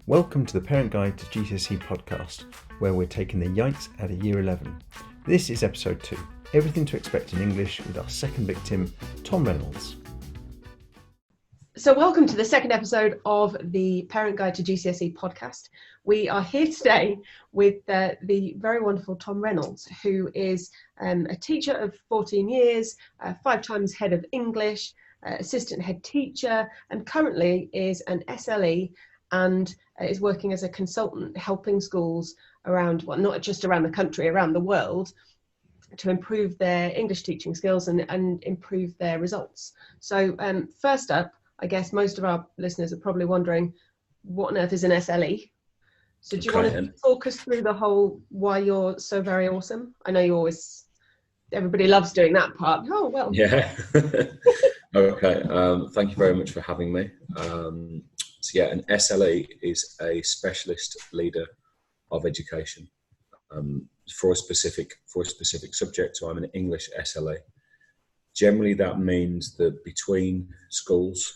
Welcome to the Parent Guide to GCSE podcast, where we're taking the yikes out of Year 11. This is episode 2, Everything to Expect in English, with our second victim, Tom Reynolds. So welcome to the second episode of the Parent Guide to GCSE podcast. We are here today with the very wonderful Tom Reynolds, who is a teacher of 14 years, 5 times head of English, assistant head teacher, and currently is an SLE and is working as a consultant helping schools around, well, not just around the country, around the world, to improve their English teaching skills and improve their results. So first up, I guess most of our listeners are probably wondering, what on earth is an SLE? So do you want to talk us through the whole why you're so very awesome? I know you always, everybody loves doing that part. Oh, well. Yeah. Okay. Thank you very much for having me. So yeah, an SLE is a specialist leader of education for a specific subject. So I'm an English SLE. Generally, that means that between schools,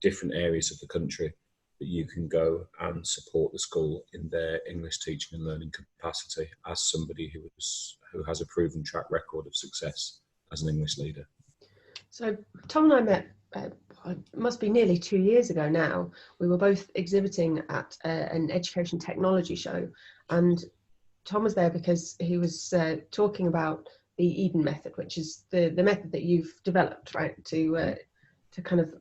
different areas of the country, that you can go and support the school in their English teaching and learning capacity as somebody who has a proven track record of success as an English leader. So Tom and I met, it must be nearly 2 years ago now. We were both exhibiting at an education technology show, and Tom was there because he was talking about the Eden method, which is the method that you've developed, right, to kind of,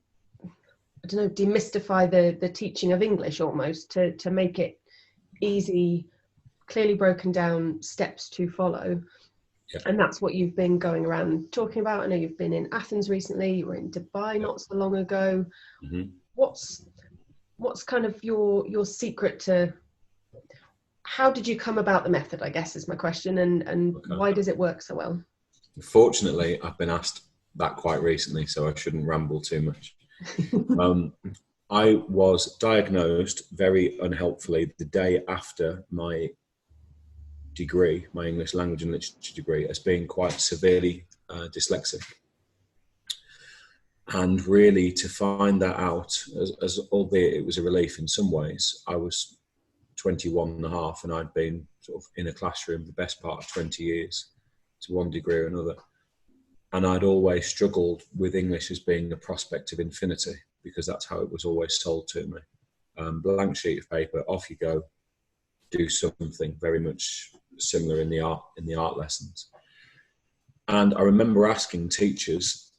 I don't know, demystify the teaching of English almost, to make it easy, clearly broken down steps to follow. Yeah. And that's what you've been going around talking about. I know you've been in Athens recently, you were in Dubai not so long ago. Mm-hmm. What's kind of your secret to, how did you come about the method, I guess is my question, and okay. Why does it work so well? Fortunately, I've been asked that quite recently, so I shouldn't ramble too much. I was diagnosed very unhelpfully the day after my degree, my English language and literature degree, as being quite severely dyslexic. And really to find that out, as albeit it was a relief in some ways, I was 21 and a half and I'd been sort of in a classroom the best part of 20 years to one degree or another. And I'd always struggled with English as being a prospect of infinity, because that's how it was always sold to me. Blank sheet of paper, off you go, do something, very much similar in the art lessons. And I remember asking teachers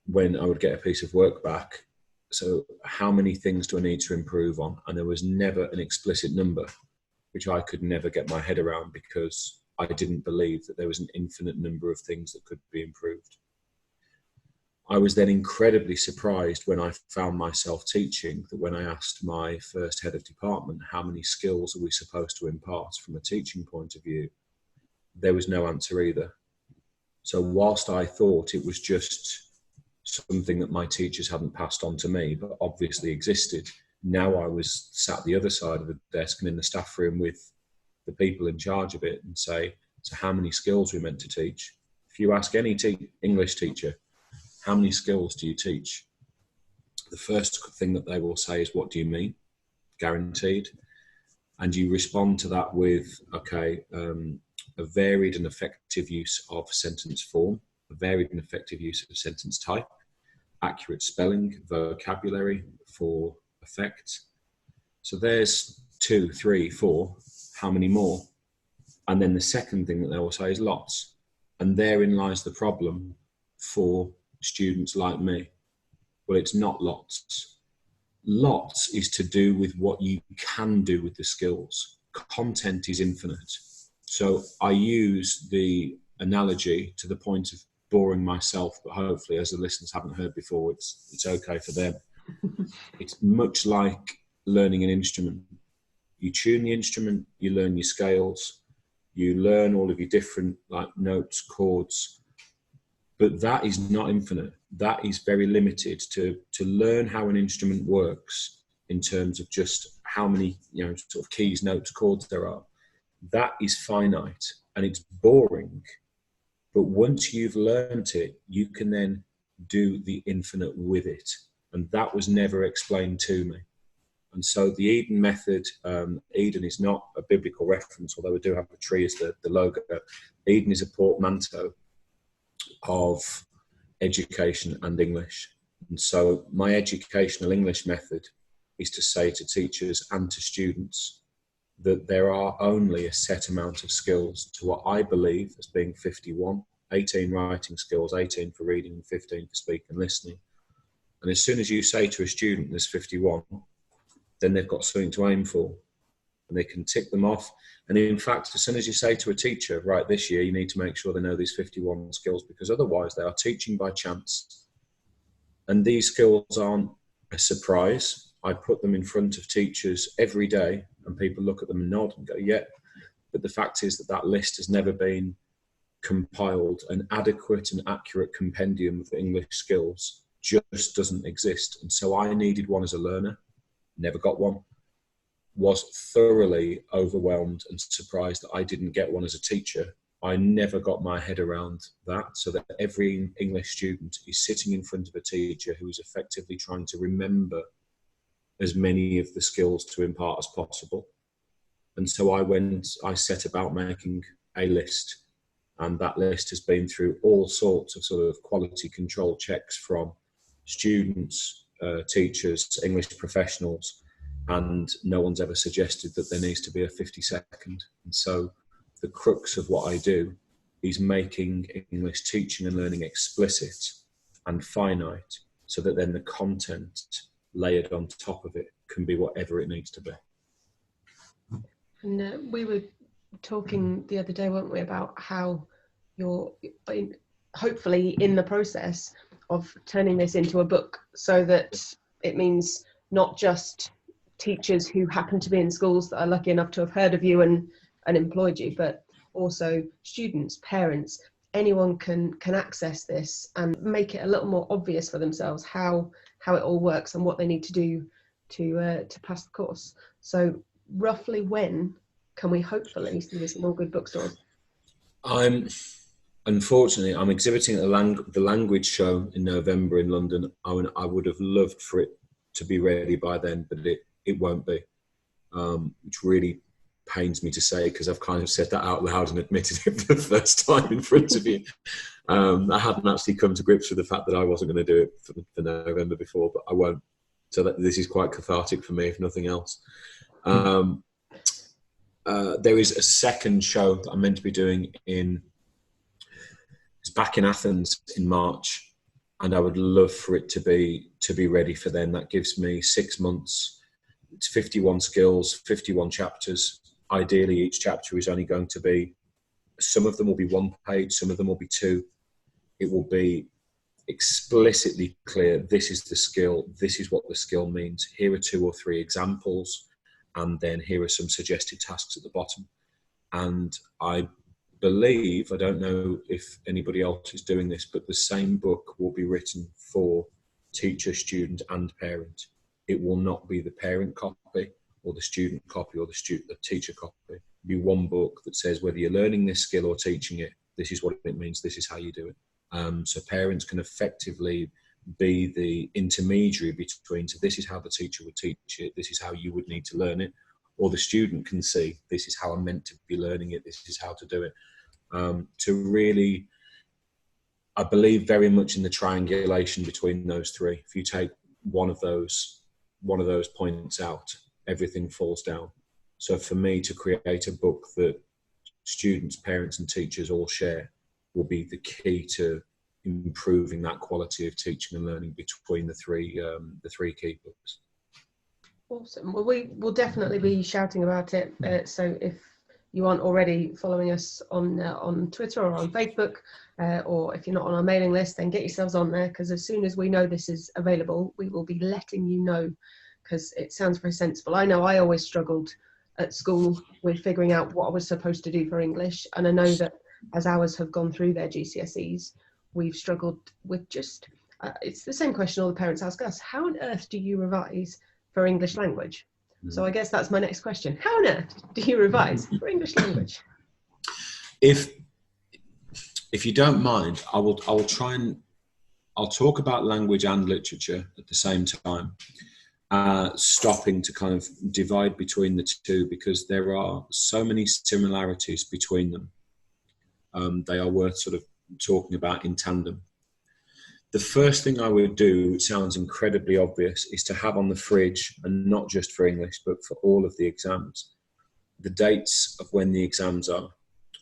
when I would get a piece of work back, so how many things do I need to improve on? And there was never an explicit number, which I could never get my head around, because I didn't believe that there was an infinite number of things that could be improved. I was then incredibly surprised when I found myself teaching, that when I asked my first head of department, how many skills are we supposed to impart from a teaching point of view, there was no answer either. So whilst I thought it was just something that my teachers hadn't passed on to me, but obviously existed, now I was sat the other side of the desk and in the staff room with the people in charge of it and say, so how many skills are we meant to teach? If you ask any English teacher, how many skills do you teach? The first thing that they will say is, what do you mean? Guaranteed. And you respond to that with, okay, a varied and effective use of sentence form, a varied and effective use of sentence type, accurate spelling, vocabulary for effect. So there's 2, 3, 4. How many more? And then the second thing that they will say is lots. And therein lies the problem for students like me. Well, it's not lots. Lots is to do with what you can do with the skills. Content is infinite. So I use the analogy to the point of boring myself, but hopefully, as the listeners haven't heard before, it's okay for them. It's much like learning an instrument. You tune the instrument, you learn your scales, you learn all of your different notes, chords, but that is not infinite. That is very limited. To learn how an instrument works in terms of just how many sort of keys, notes, chords there are, that is finite and it's boring. But once you've learnt it, you can then do the infinite with it. And that was never explained to me. And so the Eden method, Eden is not a biblical reference, although we do have a tree as the logo. Eden is a portmanteau of education and English. And so my educational English method is to say to teachers and to students that there are only a set amount of skills to what I believe as being 51, 18 writing skills, 18 for reading and 15 for speaking and listening. And as soon as you say to a student there's 51, then they've got something to aim for and they can tick them off. And in fact, as soon as you say to a teacher, right, this year you need to make sure they know these 51 skills, because otherwise they are teaching by chance. And these skills aren't a surprise. I put them in front of teachers every day and people look at them and nod and go, yeah. But the fact is that that list has never been compiled. An adequate and accurate compendium of English skills just doesn't exist. And so I needed one as a learner, never got one, was thoroughly overwhelmed and surprised that I didn't get one as a teacher. I never got my head around that, so that every English student is sitting in front of a teacher who is effectively trying to remember as many of the skills to impart as possible. And so I set about making a list, and that list has been through all sorts of sort of quality control checks from students, teachers, English professionals, and no one's ever suggested that there needs to be a 52nd. And so the crux of what I do is making English teaching and learning explicit and finite, so that then the content layered on top of it can be whatever it needs to be. And we were talking the other day, weren't we, about how you're hopefully in the process of turning this into a book, so that it means not just teachers who happen to be in schools that are lucky enough to have heard of you and employed you, but also students, parents, anyone can access this and make it a little more obvious for themselves how it all works and what they need to do to pass the course. So roughly when can we hopefully see this in all good bookstores? Unfortunately, I'm exhibiting at the language show in November in London. I would have loved for it to be ready by then, but it won't be, which really pains me to say, because I've kind of said that out loud and admitted it for the first time in front of you. I hadn't actually come to grips with the fact that I wasn't going to do it for November before, but I won't. So this is quite cathartic for me, if nothing else. There is a second show that I'm meant to be doing it's back in Athens in March, and I would love for it to be ready for then. That gives me 6 months. It's 51 skills, 51 chapters. Ideally, each chapter is only going to be, some of them will be 1 page, some of them will be 2. It will be explicitly clear, this is the skill, this is what the skill means. Here are 2 or 3 examples, and then here are some suggested tasks at the bottom. And I believe, I don't know if anybody else is doing this, but the same book will be written for teacher, student, and parent. It will not be the parent copy or the student copy or the teacher copy. It'll be one book that says whether you're learning this skill or teaching it, this is what it means, this is how you do it. So parents can effectively be the intermediary between, so this is how the teacher would teach it, this is how you would need to learn it, or the student can see, this is how I'm meant to be learning it, this is how to do it. To really, I believe very much in the triangulation between those 3. If you take one of those points out, everything falls down. So for me to create a book that students, parents and teachers all share will be the key to improving that quality of teaching and learning between the three key books. Awesome. Well, we will definitely be shouting about it. So if you aren't already following us on Twitter or on Facebook, or if you're not on our mailing list, then get yourselves on there, because as soon as we know this is available, we will be letting you know, because it sounds very sensible. I know I always struggled at school with figuring out what I was supposed to do for English, and I know that as ours have gone through their GCSEs, we've struggled with just, it's the same question all the parents ask us, how on earth do you revise for English language? So I guess that's my next question. How on earth do you revise for English language? If you don't mind, I'll talk about language and literature at the same time. stopping to kind of divide between the two, because there are so many similarities between them. They are worth sort of talking about in tandem. The first thing I would do, which sounds incredibly obvious, is to have on the fridge, and not just for English, but for all of the exams, the dates of when the exams are.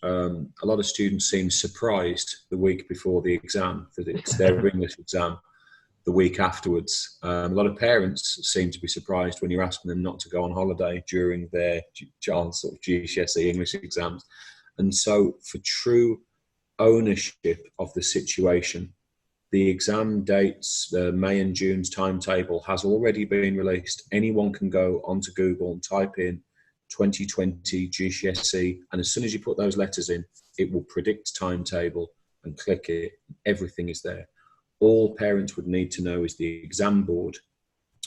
A lot of students seem surprised the week before the exam that it's their English exam the week afterwards. A lot of parents seem to be surprised when you're asking them not to go on holiday during their child's sort of GCSE English exams. And so for true ownership of the situation, the exam dates, May and June's timetable has already been released. Anyone can go onto Google and type in 2020 GCSE, and as soon as you put those letters in, it will predict timetable, and click it. Everything is there. All parents would need to know is the exam board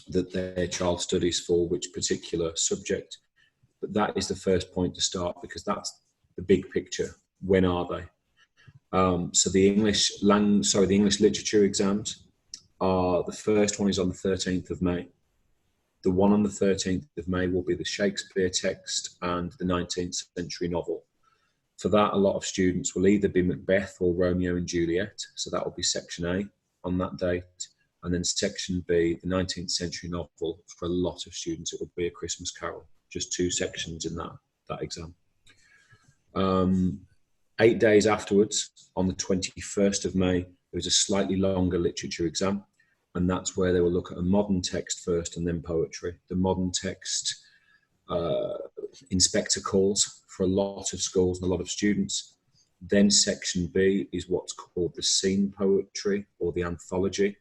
that their child studies for which particular subject. But that is the first point to start, because that's the big picture. When are they? So the English literature exams are, the first one is on the 13th of May. The one on the 13th of May will be the Shakespeare text and the 19th century novel. For that, a lot of students will either be Macbeth or Romeo and Juliet. So that will be section A on that date. And then section B, the 19th century novel. For a lot of students, it will be A Christmas Carol. Just 2 sections in that exam. 8 days afterwards, on the 21st of May, there is a slightly longer literature exam, and that's where they will look at a modern text first and then poetry. The modern text, inspector calls for a lot of schools and a lot of students. Then section B is what's called the scene poetry or the anthology,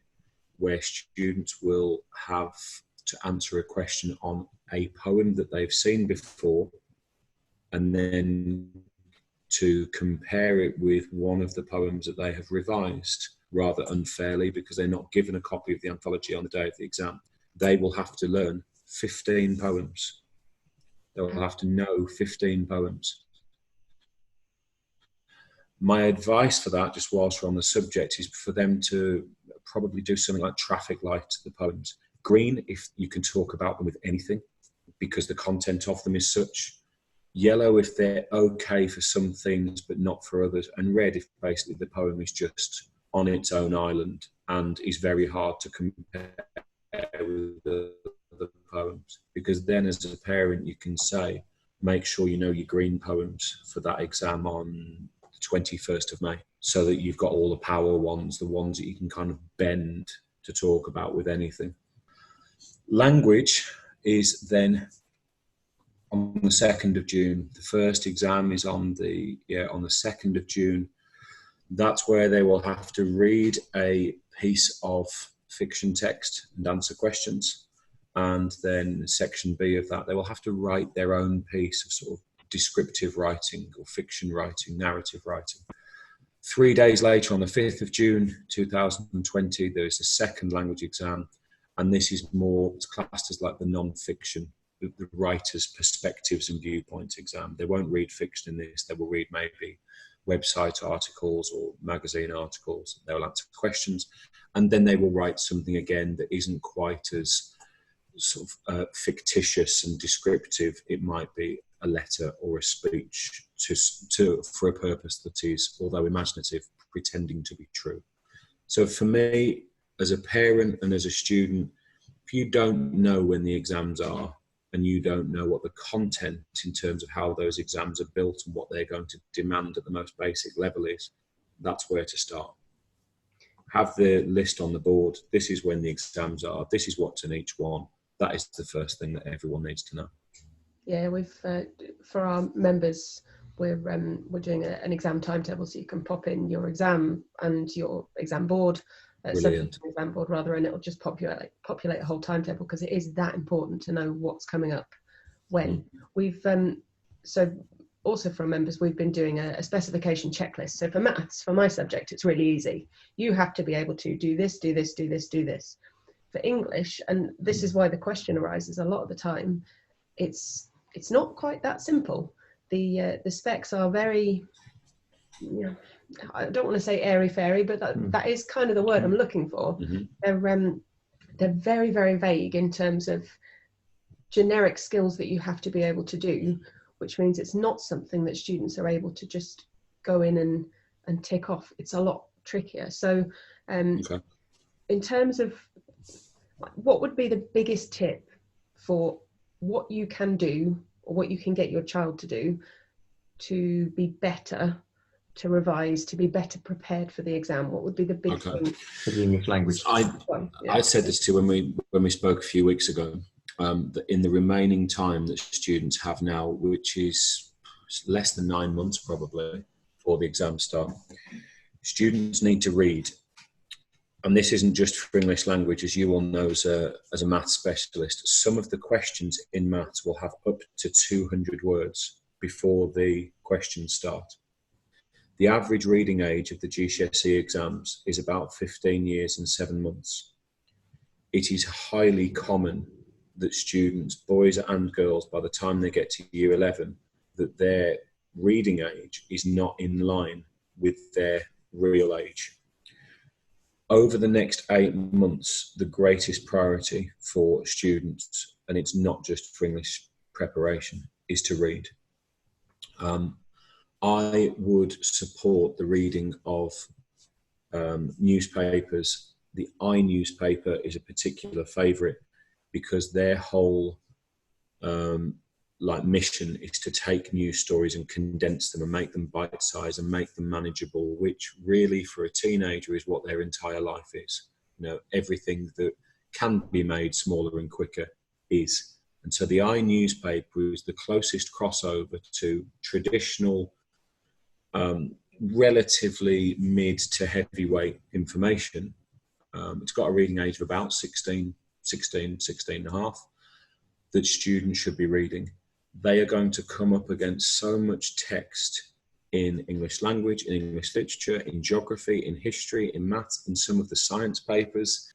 where students will have to answer a question on a poem that they've seen before, and then to compare it with one of the poems that they have revised, rather unfairly, because they're not given a copy of the anthology on the day of the exam. They will have to learn 15 poems. They will have to know 15 poems. My advice for that, just whilst we're on the subject, is for them to probably do something like traffic light the poems. Green, if you can talk about them with anything, because the content of them is such. Yellow if they're okay for some things but not for others, and red if basically the poem is just on its own island and is very hard to compare with the poems. Because then as a parent you can say, make sure you know your green poems for that exam on the 21st of May, so that you've got all the power ones, the ones that you can kind of bend to talk about with anything. Language is then on the 2nd of June. The first exam is on the 2nd of June. That's where they will have to read a piece of fiction text and answer questions. And then section B of that, they will have to write their own piece of sort of descriptive writing or fiction writing, narrative writing. 3 days later, on the 5th of June 2020, there is the second language exam. And this is more, it's classed as like the non-fiction, the writer's perspectives and viewpoints exam. They won't read fiction in this. They will read maybe website articles or magazine articles. They will answer questions, and then they will write something again that isn't quite as sort of fictitious and descriptive. It might be a letter or a speech for a purpose that is, although imaginative, pretending to be true. So for me, as a parent and as a student, if you don't know when the exams are, and you don't know what the content in terms of how those exams are built and what they're going to demand at the most basic level is, that's where to start. Have the list on the board. This is when the exams are. This is what's in each one. That is the first thing that everyone needs to know. Yeah, we've for our members, we're doing an exam timetable, so you can pop in your exam and your exam board. Exam board rather, and it'll just populate a whole timetable, because it is that important to know what's coming up when. We've so also for our members, we've been doing a specification checklist. So for maths, for my subject, it's really easy. You have to be able to do this, do this, do this, do this. For English, and this is why the question arises a lot of the time, it's not quite that simple. The specs are very, I don't want to say airy fairy, but that is kind of the word I'm looking for. they're very, very vague in terms of generic skills that you have to be able to do, which means it's not something that students are able to just go in and tick off. It's a lot trickier. So Okay. in terms of what would be the biggest tip for what you can do or what you can get your child to do to be better, to revise, to be better prepared for the exam? What would be the big thing for the English language? I said this to you when we spoke a few weeks ago, that in the remaining time that students have now, which is less than 9 months probably before the exam start, students need to read. And this isn't just for English language, as you all know as a maths specialist. Some of the questions in maths will have up to 200 words before the questions start. The average reading age of the GCSE exams is about 15 years and 7 months. It is highly common that students, boys and girls, by the time they get to year 11, that their reading age is not in line with their real age. Over the next 8 months, the greatest priority for students, and it's not just for English preparation, is to read. I would support the reading of newspapers. The newspaper is a particular favourite because their whole mission is to take news stories and condense them and make them bite-sized and make them manageable, which really for a teenager is what their entire life is. You know, everything that can be made smaller and quicker is. And so the newspaper is the closest crossover to traditional, relatively mid to heavyweight information. It's got a reading age of about 16 and a half that students should be reading. They are going to come up against so much text in English language, in English literature, in geography, in history, in maths, in some of the science papers.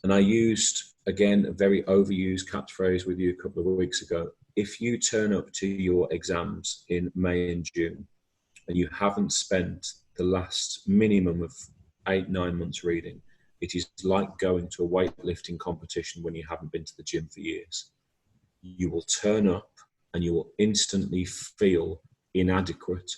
And I used, again, a very overused catchphrase with you a couple of weeks ago. If you turn up to your exams in May and June and you haven't spent the last minimum of 8-9 months reading, it is like going to a weightlifting competition when you haven't been to the gym for years. You will turn up and you will instantly feel inadequate,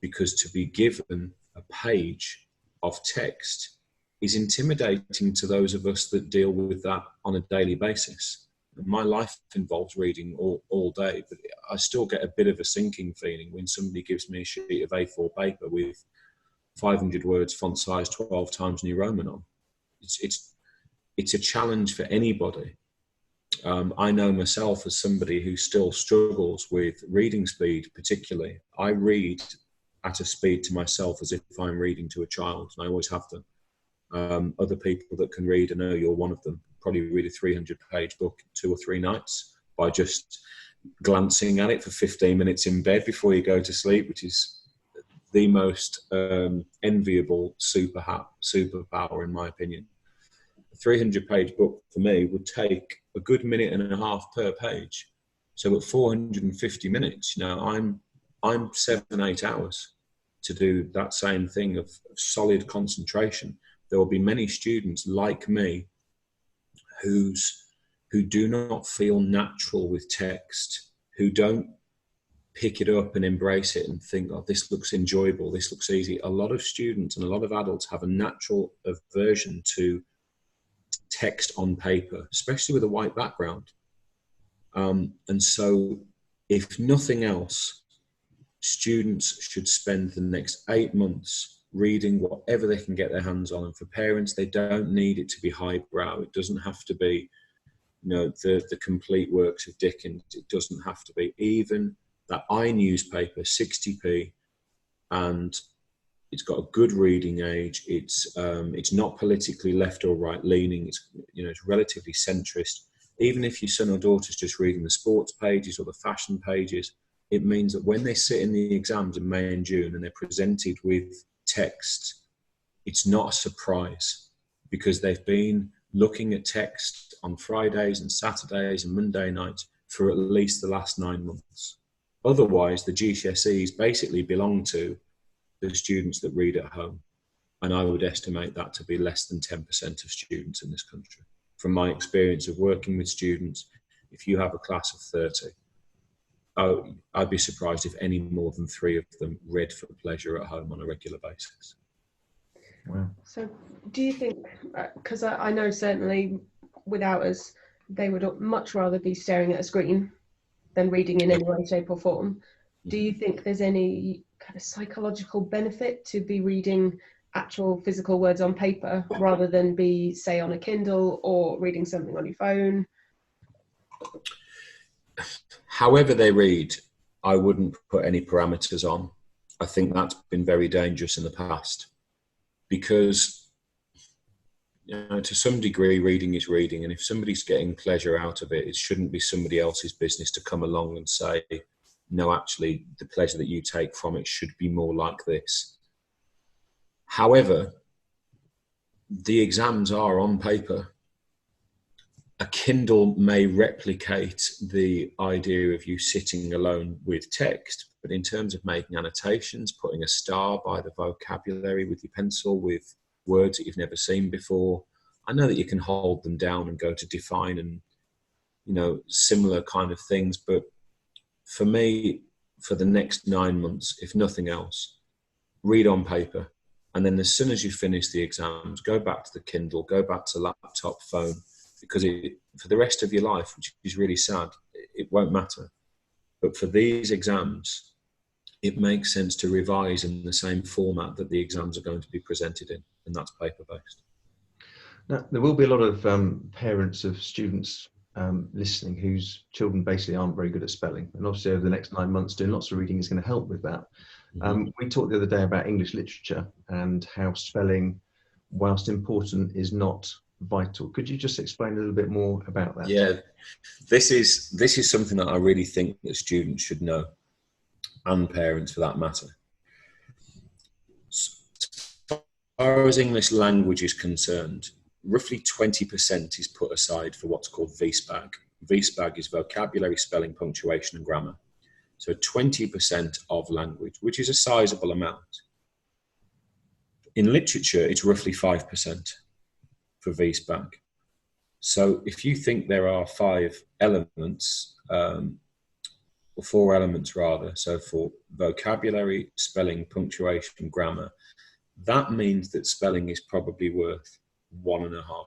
because to be given a page of text is intimidating to those of us that deal with that on a daily basis. My life involves reading all day, but I still get a bit of a sinking feeling when somebody gives me a sheet of A4 paper with 500 words, font size 12 times New Roman on. It's a challenge for anybody. I know myself as somebody who still struggles with reading speed, particularly. I read at a speed to myself as if I'm reading to a child, and I always have done. Other people that can read, I know you're one of them, probably read a 300-page book in 2 or 3 nights by just glancing at it for 15 minutes in bed before you go to sleep, which is the most enviable superpower in my opinion. A 300-page book for me would take a good minute and a half per page. So at 450 minutes, you know, I'm 7-8 hours to do that same thing of solid concentration. There will be many students like me who do not feel natural with text, who don't pick it up and embrace it and think, oh, this looks enjoyable, this looks easy. A lot of students and a lot of adults have a natural aversion to text on paper, especially with a white background. And so, if nothing else, students should spend the next 8 months reading whatever they can get their hands on. And for parents, they don't need it to be highbrow. It doesn't have to be, you know, the complete works of Dickens. It doesn't have to be. Even that newspaper, 60p, and it's got a good reading age. It's not politically left or right leaning. It's relatively centrist. Even if your son or daughter's just reading the sports pages or the fashion pages, it means that when they sit in the exams in May and June and they're presented with text, it's not a surprise, because they've been looking at text on Fridays and Saturdays and Monday nights for at least the last 9 months. Otherwise, the GCSEs basically belong to the students that read at home. And I would estimate that to be less than 10% of students in this country. from my experience of working with students, if you have a class of 30, I'd be surprised if any more than 3 of them read for pleasure at home on a regular basis. Wow. So do you think, because I know certainly without us, they would much rather be staring at a screen than reading in any way, shape or form. Do you think there's any kind of psychological benefit to be reading actual physical words on paper rather than be, say, on a Kindle or reading something on your phone? However they read, I wouldn't put any parameters on. I think that's been very dangerous in the past because, to some degree, reading is reading. And if somebody's getting pleasure out of it, it shouldn't be somebody else's business to come along and say, no, actually, the pleasure that you take from it should be more like this. However, the exams are on paper. A Kindle may replicate the idea of you sitting alone with text, but in terms of making annotations, putting a star by the vocabulary with your pencil with words that you've never seen before, I know that you can hold them down and go to define and, similar kind of things. But for me, for the next 9 months, if nothing else, read on paper. And then as soon as you finish the exams, go back to the Kindle, go back to laptop, phone, because for the rest of your life, which is really sad, it won't matter. But for these exams, it makes sense to revise in the same format that the exams are going to be presented in, and that's paper-based. Now, there will be a lot of parents of students listening whose children basically aren't very good at spelling. And obviously over the next 9 months, doing lots of reading is going to help with that. We talked the other day about English literature and how spelling, whilst important, is not vital. Could you just explain a little bit more about that? Yeah, this is something that I really think that students should know, and parents for that matter. As far as English language is concerned, roughly 20% is put aside for what's called VSPAG. VSPAG is vocabulary, spelling, punctuation and grammar. So 20% of language, which is a sizable amount. In literature, it's roughly 5% for VSPAG. So if you think there are 5 elements, or 4 elements rather, so for vocabulary, spelling, punctuation, grammar, that means that spelling is probably worth 1.5%.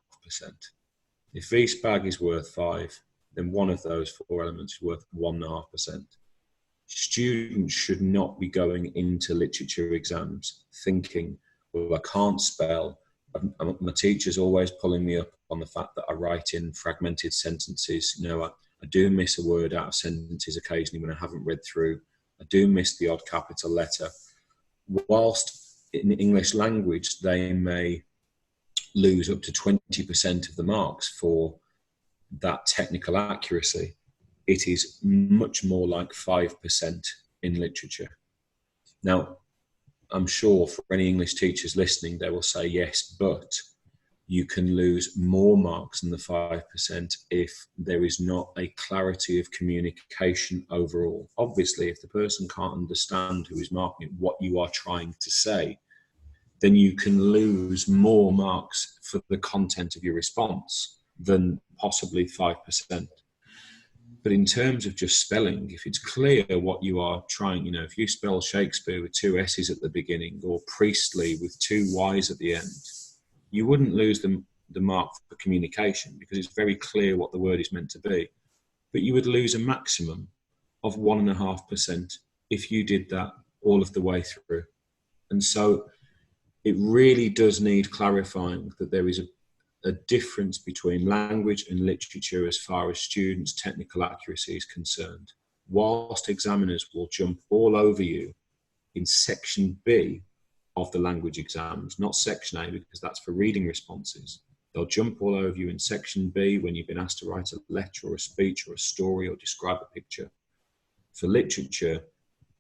If VSPAG is worth 5, then one of those 4 elements is worth 1.5%. Students should not be going into literature exams thinking, well, I can't spell. My teacher's always pulling me up on the fact that I write in fragmented sentences. I do miss a word out of sentences occasionally when I haven't read through. I do miss the odd capital letter. Whilst in English language, they may lose up to 20% of the marks for that technical accuracy, it is much more like 5% in literature. Now, I'm sure for any English teachers listening, they will say, yes, but you can lose more marks than the 5% if there is not a clarity of communication overall. Obviously, if the person can't understand who is marking it, what you are trying to say, then you can lose more marks for the content of your response than possibly 5%. But in terms of just spelling, if it's clear what you are trying, if you spell Shakespeare with 2 S's at the beginning or Priestley with 2 Y's at the end, you wouldn't lose the mark for communication because it's very clear what the word is meant to be. But you would lose a maximum of 1.5% if you did that all of the way through. And so it really does need clarifying that there is a difference between language and literature as far as students' technical accuracy is concerned. Whilst examiners will jump all over you in section B of the language exams, not section A, because that's for reading responses. They'll jump all over you in section B when you've been asked to write a letter or a speech or a story or describe a picture. For literature,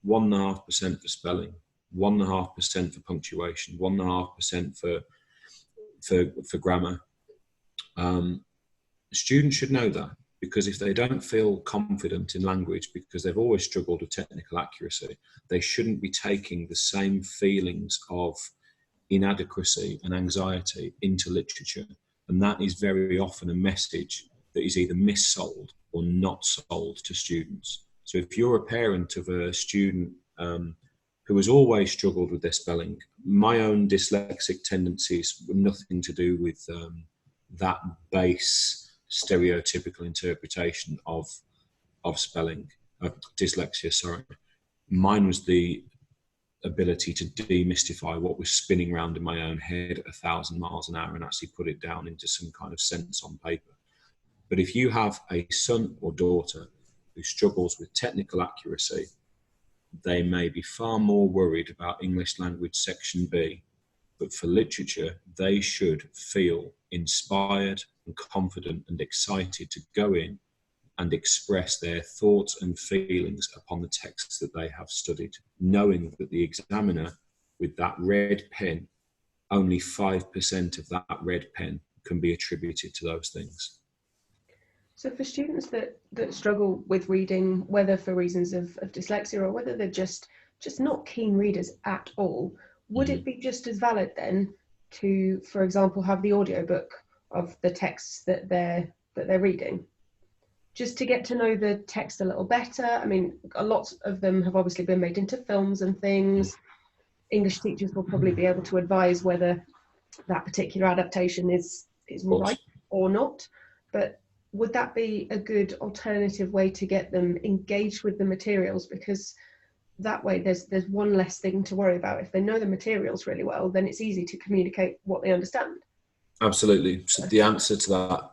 1.5% for spelling, 1.5% for punctuation, 1.5% for grammar. Students should know that, because if they don't feel confident in language because they've always struggled with technical accuracy, they shouldn't be taking the same feelings of inadequacy and anxiety into literature. And that is very often a message that is either missold or not sold to students. So if you're a parent of a student who has always struggled with their spelling, my own dyslexic tendencies were nothing to do with that base stereotypical interpretation of spelling, dyslexia, sorry. Mine was the ability to demystify what was spinning around in my own head at 1,000 miles an hour and actually put it down into some kind of sense on paper. But if you have a son or daughter who struggles with technical accuracy, they may be far more worried about English language section B, but for literature, they should feel inspired and confident and excited to go in and express their thoughts and feelings upon the texts that they have studied, knowing that the examiner with that red pen, only 5% of that red pen can be attributed to those things. So for students that struggle with reading, whether for reasons of dyslexia or whether they're just not keen readers at all, would it be just as valid then to, for example, have the audiobook of the texts that they're reading? Just to get to know the text a little better. I mean, a lot of them have obviously been made into films and things. English teachers will probably be able to advise whether that particular adaptation is right or not. But would that be a good alternative way to get them engaged with the materials? Because that way there's one less thing to worry about. If they know the materials really well, then it's easy to communicate what they understand. Absolutely. So the answer to that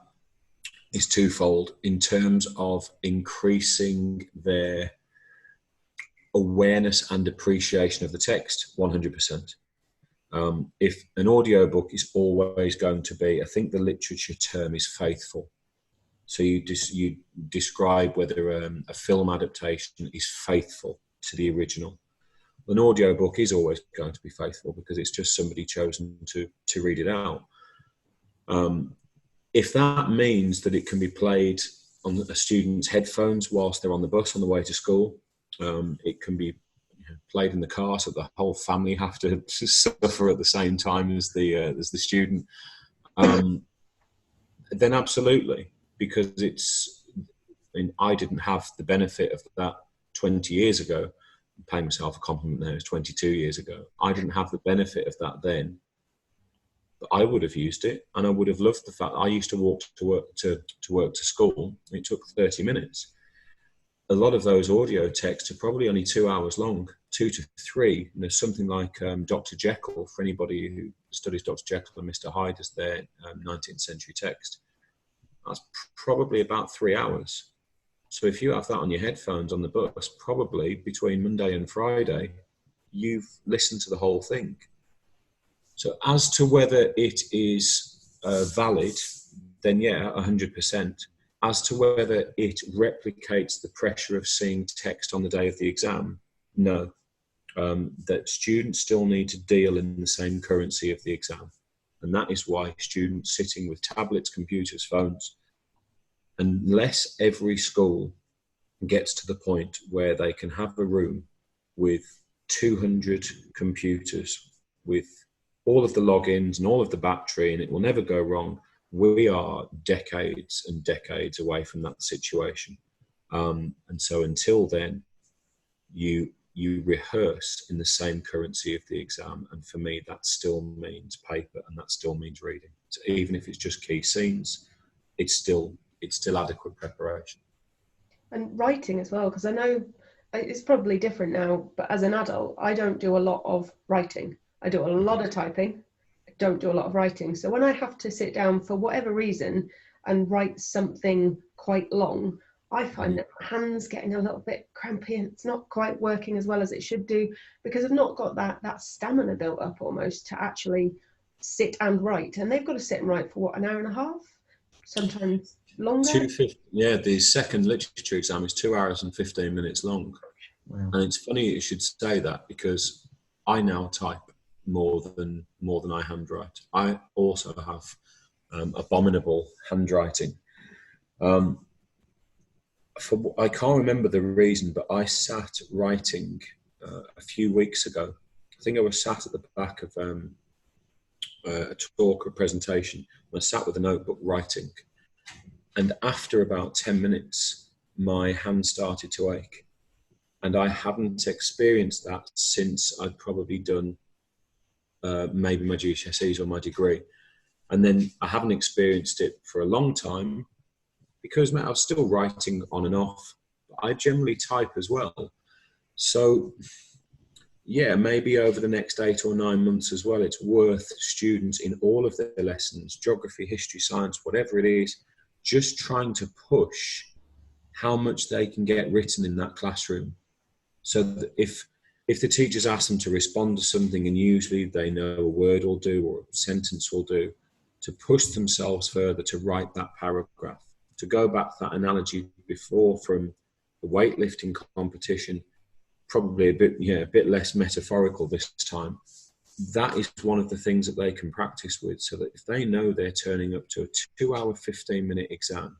is twofold in terms of increasing their awareness and appreciation of the text. 100%. If an audiobook is always going to be, I think the literature term is faithful. So you describe whether a film adaptation is faithful to the original. An audiobook is always going to be faithful because it's just somebody chosen to read it out. If that means that it can be played on a student's headphones whilst they're on the bus on the way to school, it can be played in the car so the whole family have to suffer at the same time as the student, then absolutely, because I didn't have the benefit of that 20 years ago. I'm paying myself a compliment now, it's 22 years ago. I didn't have the benefit of that then. But I would have used it, and I would have loved the fact that I used to walk to school. It took 30 minutes. A lot of those audio texts are probably only 2 hours long, 2 to 3. And there's something like Dr. Jekyll, for anybody who studies Dr. Jekyll and Mr. Hyde as their 19th century text. That's probably about 3 hours. So if you have that on your headphones on the bus, probably between Monday and Friday, you've listened to the whole thing. So as to whether it is valid, then yeah, 100%. As to whether it replicates the pressure of seeing text on the day of the exam, no. That students still need to deal in the same currency of the exam. And that is why students sitting with tablets, computers, phones, unless every school gets to the point where they can have a room with 200 computers, with all of the logins and all of the battery, and it will never go wrong, we are decades and decades away from that situation. And so until then, you rehearse in the same currency of the exam. And for me, that still means paper and that still means reading. So even if it's just key scenes, it's still adequate preparation. And writing as well, because I know it's probably different now, but as an adult, I don't do a lot of writing. I do a lot of typing. I don't do a lot of writing. So when I have to sit down for whatever reason and write something quite long, I find that my hands getting a little bit crampy and it's not quite working as well as it should do because I've not got that stamina built up almost to actually sit and write. And they've got to sit and write for an hour and a half, sometimes longer. Yeah, the second literature exam is 2 hours and 15 minutes long. Wow. And it's funny you should say that because I now type more than I handwrite. I also have abominable handwriting. I can't remember the reason, but I sat writing a few weeks ago. I think I was sat at the back of a talk or a presentation, and I sat with a notebook writing. And after about 10 minutes, my hand started to ache. And I hadn't experienced that since I'd probably done maybe my GCSEs or my degree. And then I haven't experienced it for a long time because I was still writing on and off. I generally type as well. So yeah, maybe over the next 8 or 9 months as well, it's worth students in all of their lessons, geography, history, science, whatever it is, just trying to push how much they can get written in that classroom. So that if the teachers ask them to respond to something, and usually they know a word will do or a sentence will do, to push themselves further to write that paragraph. To go back to that analogy before from the weightlifting competition, probably a bit less metaphorical this time. That is one of the things that they can practice with, so that if they know they're turning up to a 2-hour, 15-minute exam,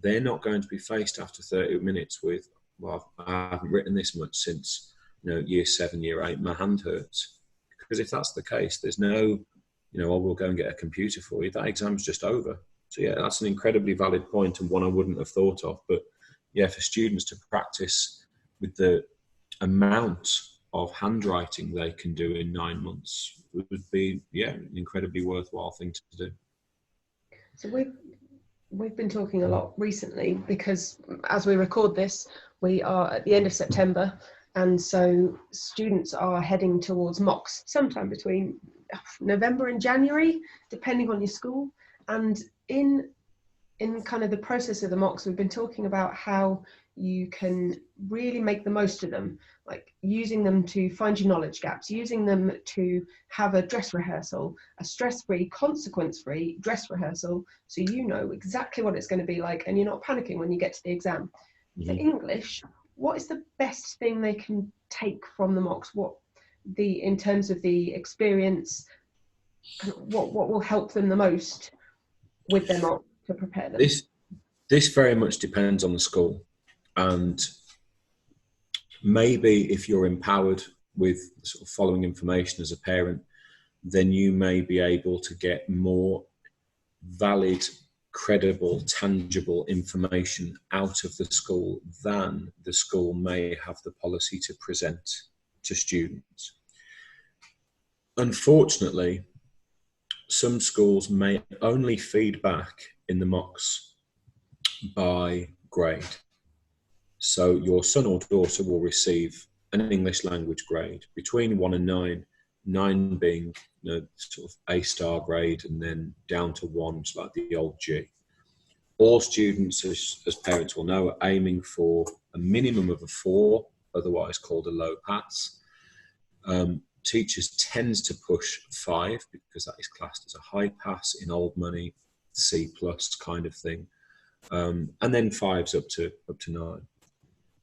they're not going to be faced after 30 minutes with, well, I haven't written this much since, year 7, year 8, my hand hurts. Because if that's the case, there's no, oh, we'll go and get a computer for you. That exam's just over. So yeah, that's an incredibly valid point, and one I wouldn't have thought of. But yeah, for students to practice with the amount of handwriting they can do in 9 months would be, an incredibly worthwhile thing to do. So we've been talking a lot recently because as we record this, we are at the end of September, and so students are heading towards mocks sometime between November and January, depending on your school. And in kind of the process of the mocks, we've been talking about how you can really make the most of them, like using them to find your knowledge gaps, using them to have a dress rehearsal, a stress-free, consequence-free dress rehearsal, so you know exactly what it's going to be like and you're not panicking when you get to the exam. Mm-hmm. For English, what is the best thing they can take from the mocks? In terms of the experience, what will help them the most with their mock to prepare them? This very much depends on the school. And maybe if you're empowered with sort of following information as a parent, then you may be able to get more valid, credible, tangible information out of the school than the school may have the policy to present to students. Unfortunately, some schools may only feed back in the mocks by grade. So your son or daughter will receive an English language grade between 1 and 9, 9 being sort of A-star grade, and then down to 1, it's like the old G. All students, as parents will know, are aiming for a minimum of a 4, otherwise called a low pass. Teachers tend to push 5 because that is classed as a high pass in old money, C+ kind of thing. And then 5's up to 9.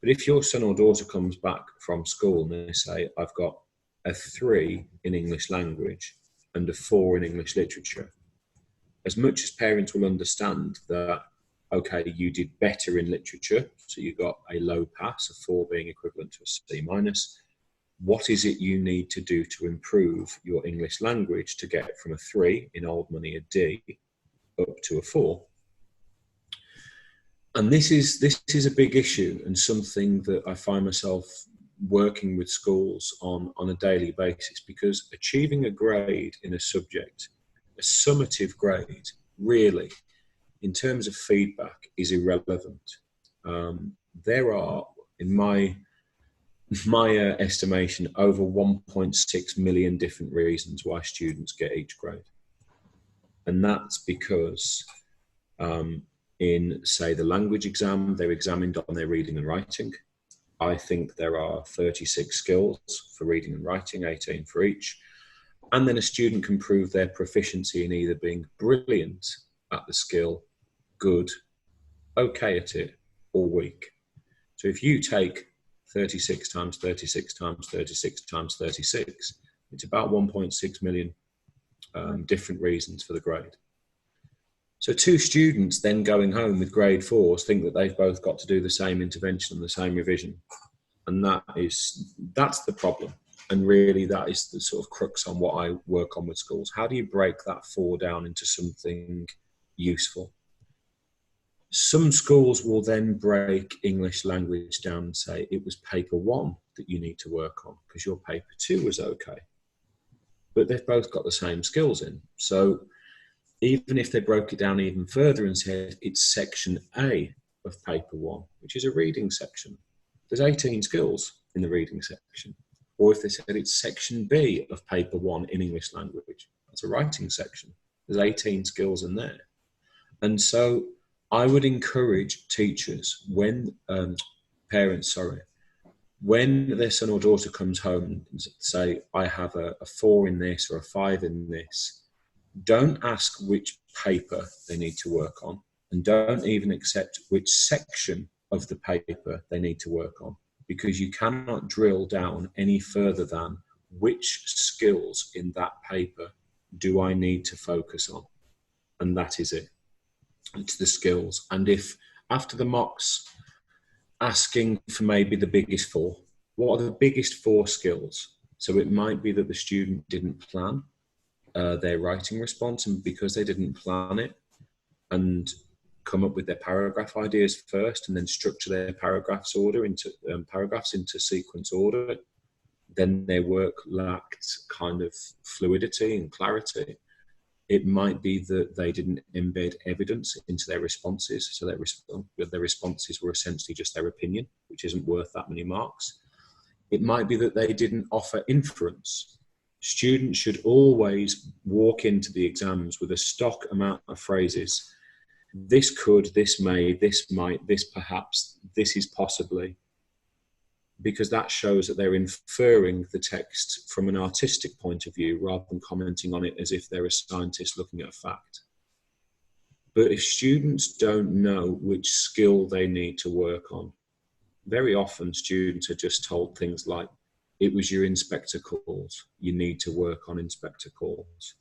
But if your son or daughter comes back from school and they say, I've got a 3 in English language and a 4 in English literature, as much as parents will understand that, okay, you did better in literature, so you got a low pass, a 4 being equivalent to a C-, what is it you need to do to improve your English language to get from a 3 in old money, a D, up to a 4? And this is a big issue, and something that I find myself working with schools on a daily basis, because achieving a grade in a subject, a summative grade, really, in terms of feedback, is irrelevant. There are, in my estimation, over 1.6 million different reasons why students get each grade. And that's because in, say, the language exam, they're examined on their reading and writing. I think there are 36 skills for reading and writing, 18 for each. And then a student can prove their proficiency in either being brilliant at the skill, good, okay at it, or weak. So if you take 36 times 36 times 36 times 36, it's about 1.6 million different reasons for the grade. So 2 students then going home with grade 4s think that they've both got to do the same intervention and the same revision. And that's the problem. And really that is the sort of crux on what I work on with schools. How do you break that 4 down into something useful? Some schools will then break English language down and say it was paper 1 that you need to work on because your paper 2 was okay. But they've both got the same skills in. So even if they broke it down even further and said it's section A of paper 1, which is a reading section, there's 18 skills in the reading section. Or if they said it's section B of paper 1 in English language, that's a writing section. There's 18 skills in there. And so I would encourage teachers when when their son or daughter comes home and say, I have a 4 in this or a 5 in this, don't ask which paper they need to work on, and don't even accept which section of the paper they need to work on, because you cannot drill down any further than which skills in that paper do I need to focus on. And that is it. It's the skills. And if after the mocks asking for maybe the biggest 4, what are the biggest 4 skills? So it might be that the student didn't plan their writing response, and because they didn't plan it and come up with their paragraph ideas first and then structure their paragraphs into sequence order, then their work lacked kind of fluidity and clarity. It might be that they didn't embed evidence into their responses, so their responses were essentially just their opinion, which isn't worth that many marks. It might be that they didn't offer inference. Students should always walk into the exams with a stock amount of phrases. This could, this may, this might, this perhaps, this is possibly, because that shows that they're inferring the text from an artistic point of view rather than commenting on it as if they're a scientist looking at a fact. But if students don't know which skill they need to work on, very often students are just told things like, it was your inspector calls, you need to work on inspector calls.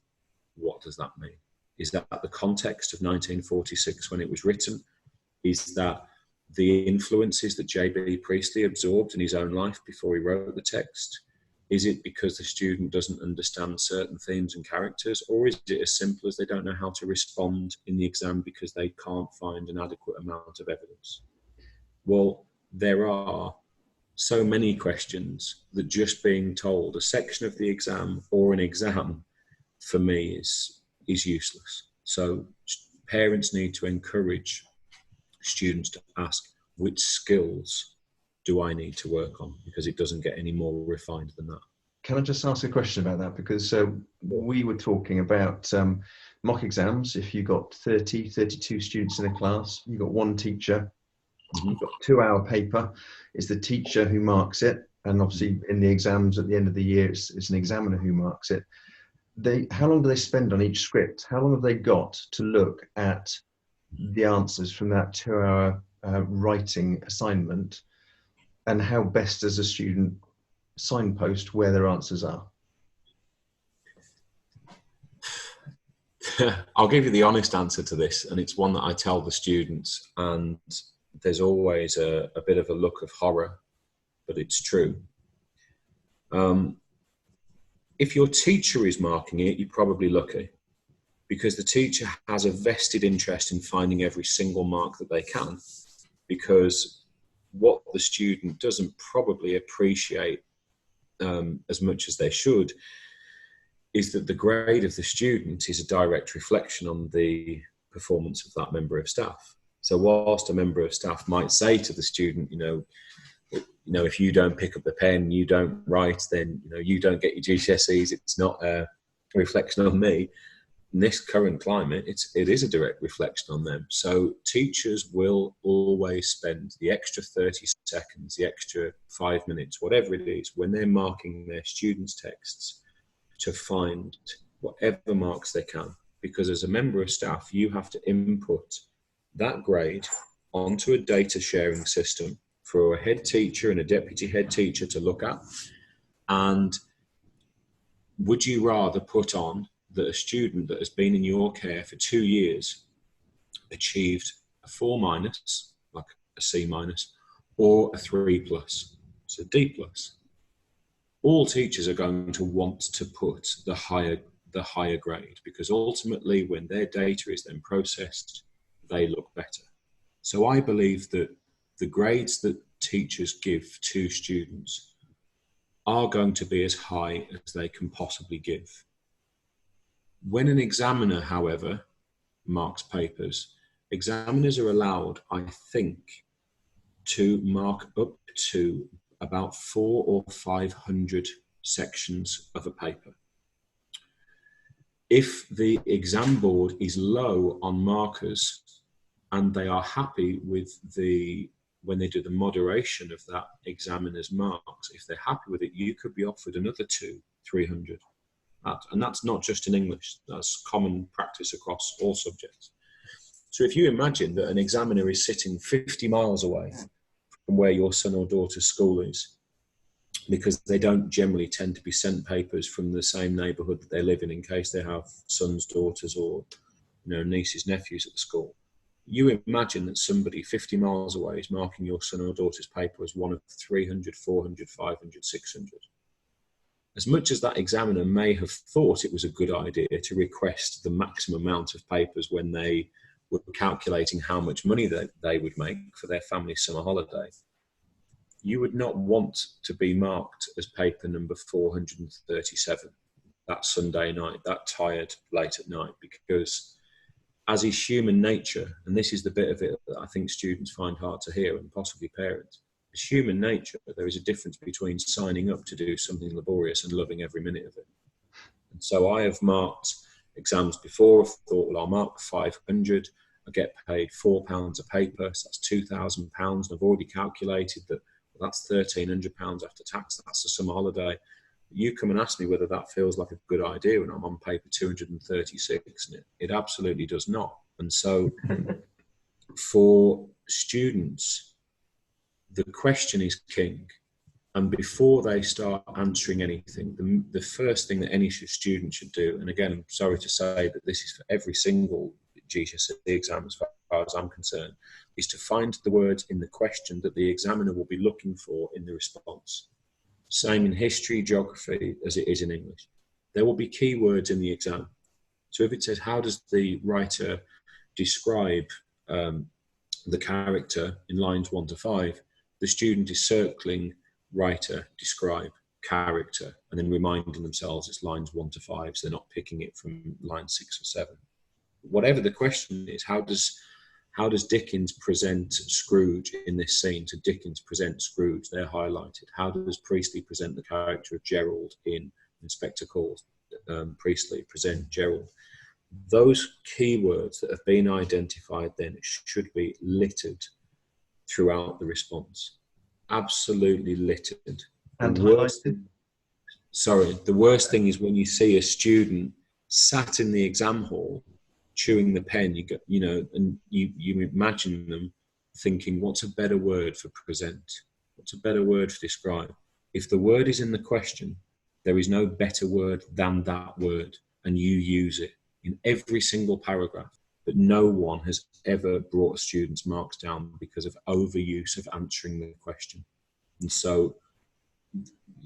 What does that mean? Is that the context of 1946 when it was written? Is that the influences that J.B. Priestley absorbed in his own life before he wrote the text? Is it because the student doesn't understand certain themes and characters? Or is it as simple as they don't know how to respond in the exam because they can't find an adequate amount of evidence? Well, there are so many questions that just being told a section of the exam or an exam for me is useless. So parents need to encourage students to ask, which skills do I need to work on? Because it doesn't get any more refined than that. Can I just ask a question about that? Because we were talking about mock exams. If you got 30, 32 students in a class, you've got one teacher, you've got 2-hour paper, it's the teacher who marks it. And obviously in the exams at the end of the year, it's an examiner who marks it. How long do they spend on each script? How long have they got to look at the answers from that 2-hour writing assignment? And how best does a student signpost where their answers are? I'll give you the honest answer to this, and it's one that I tell the students, and there's always a bit of a look of horror, but it's true. If your teacher is marking it, you're probably lucky, because the teacher has a vested interest in finding every single mark that they can, because what the student doesn't probably appreciate as much as they should is that the grade of the student is a direct reflection on the performance of that member of staff. So whilst a member of staff might say to the student, if you don't pick up the pen, you don't write, then you don't get your GCSEs, it's not a reflection on me. In this current climate, it is a direct reflection on them. So teachers will always spend the extra 30 seconds, the extra 5 minutes, whatever it is, when they're marking their students' texts, to find whatever marks they can. Because as a member of staff, you have to input that grade onto a data sharing system for a head teacher and a deputy head teacher to look at. And would you rather put on that a student that has been in your care for 2 years achieved a 4-, like a C-, or a 3+, so D+? all teachers are going to want to put the higher grade, because ultimately when their data is then processed, they look better. So I believe that the grades that teachers give to students are going to be as high as they can possibly give. When an examiner, however, marks papers, examiners are allowed, I think, to mark up to about 400 or 500 sections of a paper. If the exam board is low on markers and they are happy with when they do the moderation of that examiner's marks, if they're happy with it, you could be offered another 200-300. And that's not just in English, that's common practice across all subjects. So if you imagine that an examiner is sitting 50 miles away from where your son or daughter's school is, because they don't generally tend to be sent papers from the same neighbourhood that they live in case they have sons, daughters, or nieces, nephews at the school. You imagine that somebody 50 miles away is marking your son or daughter's paper as one of 300, 400, 500, 600. As much as that examiner may have thought it was a good idea to request the maximum amount of papers when they were calculating how much money they would make for their family summer holiday, you would not want to be marked as paper number 437 that Sunday night, that tired late at night, because as is human nature, and this is the bit of it that I think students find hard to hear, and possibly parents, as human nature, there is a difference between signing up to do something laborious and loving every minute of it. And so I have marked exams before. I've thought, well, I'll mark 500. I get paid £4 a paper, so that's £2,000. And I've already calculated that that's £1,300 after tax. That's the summer holiday. You come and ask me whether that feels like a good idea when I'm on paper 236, and it absolutely does not. And so for students, the question is king. And before they start answering anything, the first thing that any student should do, and again, I'm sorry to say that this is for every single GCSE exam as far as I'm concerned, is to find the words in the question that the examiner will be looking for in the response. Same in history, geography, as it is in English. There will be keywords in the exam. So if it says, how does the writer describe the character in lines 1 to 5, the student is circling writer, describe, character, and then reminding themselves it's lines 1 to 5, so they're not picking it from line 6 or 7. Whatever the question is, how does Dickens present Scrooge in this scene? So Dickens presents Scrooge, they're highlighted. How does Priestley present the character of Gerald in Inspector Calls? Priestley present Gerald. Those keywords that have been identified then should be littered throughout the response. Absolutely littered. And highlighted? Sorry, the worst thing is when you see a student sat in the exam hall chewing the pen, and you imagine them thinking, what's a better word for present? What's a better word for describe? If the word is in the question, there is no better word than that word, and you use it in every single paragraph. But no one has ever brought students' marks down because of overuse of answering the question. And so,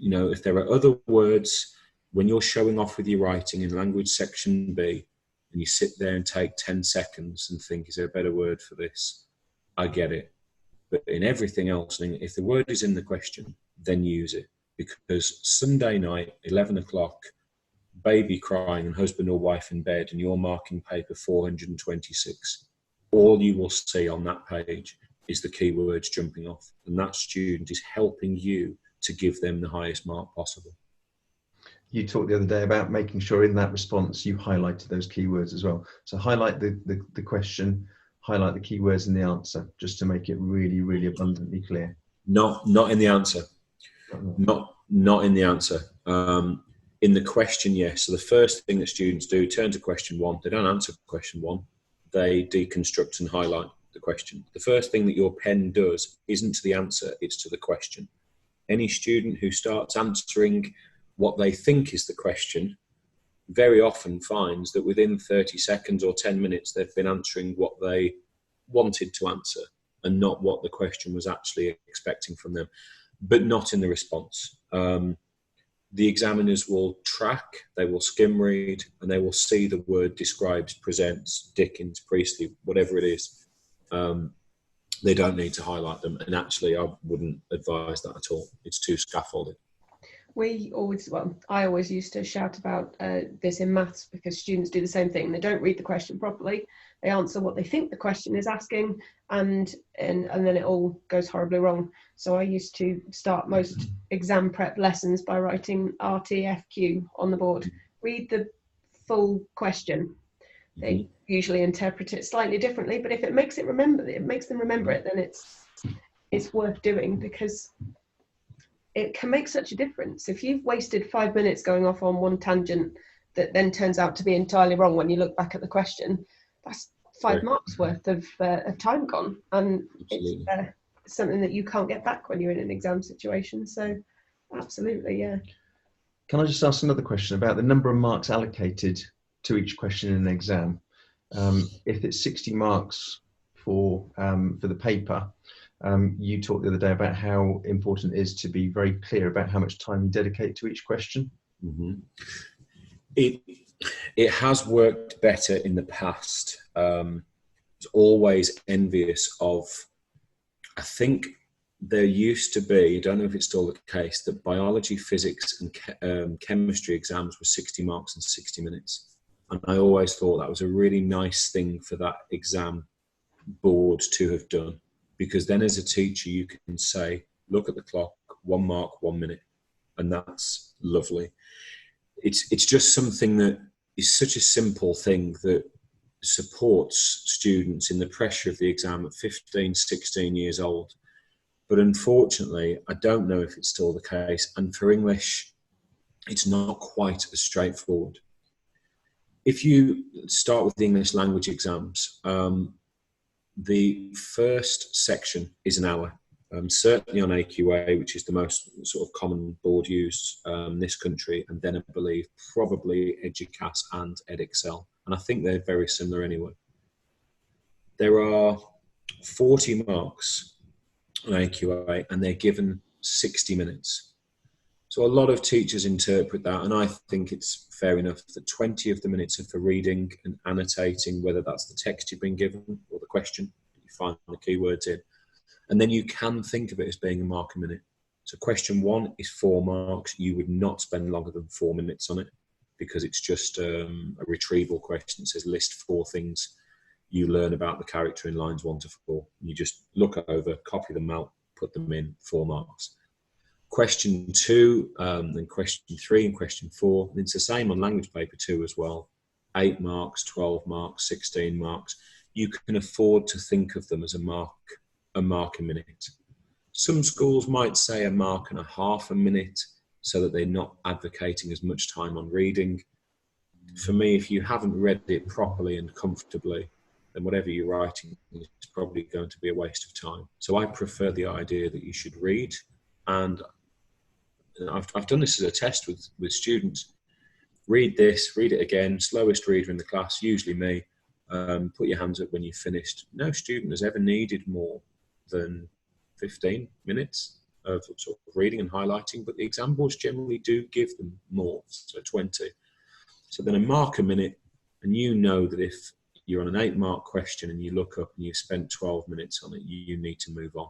if there are other words, when you're showing off with your writing in language section B, and you sit there and take 10 seconds and think, is there a better word for this? I get it. But in everything else, if the word is in the question, then use it. Because Sunday night, 11 o'clock, baby crying and husband or wife in bed, and you're marking paper 426, all you will see on that page is the keywords jumping off. And that student is helping you to give them the highest mark possible. You talked the other day about making sure in that response you highlighted those keywords as well. So highlight the question, highlight the keywords in the answer, just to make it really, really abundantly clear. Not in the answer. Not in the answer. In the question, yes. So the first thing that students do, turn to question 1. They don't answer question 1. They deconstruct and highlight the question. The first thing that your pen does isn't to the answer, it's to the question. Any student who starts answering what they think is the question very often finds that within 30 seconds or 10 minutes they've been answering what they wanted to answer and not what the question was actually expecting from them, but not in the response. the examiners will track, they will skim read, and they will see the word describes, presents, Dickens, Priestley, whatever it is. They don't need to highlight them. And actually, I wouldn't advise that at all. It's too scaffolded. I always used to shout about this in maths, because students do the same thing. They don't read the question properly. They answer what they think the question is asking, and then it all goes horribly wrong. So I used to start most exam prep lessons by writing RTFQ on the board. Read the full question. They usually interpret it slightly differently, but if it makes them remember it, then it's worth doing, because it can make such a difference. If you've wasted 5 minutes going off on one tangent that then turns out to be entirely wrong when you look back at the question, that's 5 marks worth of time gone, and it's something that you can't get back when you're in an exam situation. So absolutely, yeah. Can I just ask another question about the number of marks allocated to each question in an exam? If it's 60 marks for the paper, you talked the other day about how important it is to be very clear about how much time you dedicate to each question. It has worked better in the past. I was always envious of, I think there used to be, I don't know if it's still the case, that biology, physics and chemistry exams were 60 marks and 60 minutes. And I always thought that was a really nice thing for that exam board to have done, because then as a teacher you can say, look at the clock, 1 mark, 1 minute, and that's lovely. It's just something that is such a simple thing that supports students in the pressure of the exam at 15, 16 years old. But unfortunately, I don't know if it's still the case. And for English, it's not quite as straightforward. If you start with the English language exams, the first section is an hour. Certainly on AQA, which is the most sort of common board used in this country, and then I believe probably EduCAS and EdExcel, and I think they're very similar anyway. There are 40 marks on AQA, and they're given 60 minutes. So a lot of teachers interpret that, and I think it's fair enough, that 20 of the minutes are for reading and annotating, whether that's the text you've been given or the question, you find the keywords in. And then you can think of it as being a mark a minute. So question 1 is 4 marks. You would not spend longer than 4 minutes on it, because it's just a retrieval question. It says list 4 things you learn about the character in lines 1 to 4. And you just look over, copy them out, put them in, 4 marks. Question 2, then question 3 and question 4. And it's the same on language paper 2 as well. 8 marks, 12 marks, 16 marks. You can afford to think of them as a mark a minute. Some schools might say 1.5 marks a minute, so that they're not advocating as much time on reading. For me, if you haven't read it properly and comfortably, then whatever you're writing is probably going to be a waste of time. So I prefer the idea that you should read, and I've done this as a test with students. Read this, read it again, slowest reader in the class, usually me. Put your hands up when you've finished. No student has ever needed more than 15 minutes of sort of reading and highlighting, but the exam boards generally do give them more, so 20. So then 1 mark a minute, and you know that if you're on an 8 mark question and you look up and you've spent 12 minutes on it, you need to move on.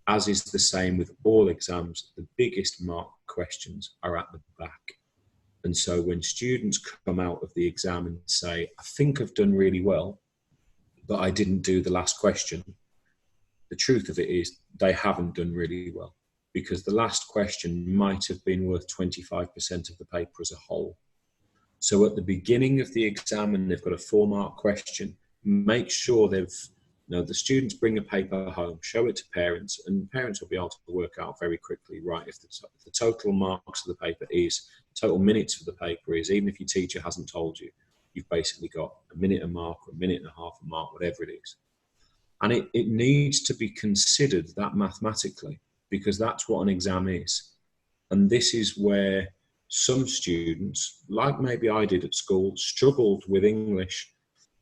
As is the same with all exams, the biggest mark questions are at the back. And so when students come out of the exam and say, I think I've done really well, but I didn't do the last question, the truth of it is they haven't done really well, because the last question might have been worth 25% of the paper as a whole. So at the beginning of the exam, and they've got a 4 mark question, make sure the students bring a paper home, show it to parents, and parents will be able to work out very quickly, right, if the total marks of the paper is, total minutes for the paper is, even if your teacher hasn't told you, you've basically got 1 minute a mark, or 1.5 minutes a mark, whatever it is. And it needs to be considered that mathematically, because that's what an exam is. And this is where some students, like maybe I did at school, struggled with English,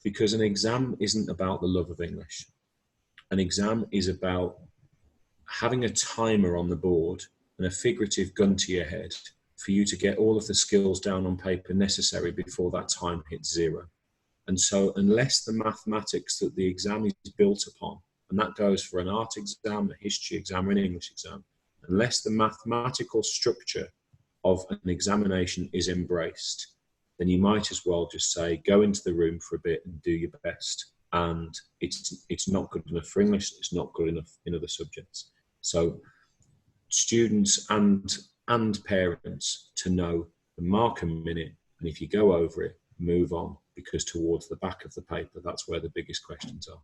because an exam isn't about the love of English. An exam is about having a timer on the board and a figurative gun to your head for you to get all of the skills down on paper necessary before that time hits zero. And so unless the mathematics that the exam is built upon, and that goes for an art exam, a history exam, or an English exam, unless the mathematical structure of an examination is embraced, then you might as well just say, go into the room for a bit and do your best. And it's not good enough for English, it's not good enough in other subjects. So students and parents to know the mark a minute, and if you go over it, move on, because towards the back of the paper, that's where the biggest questions are.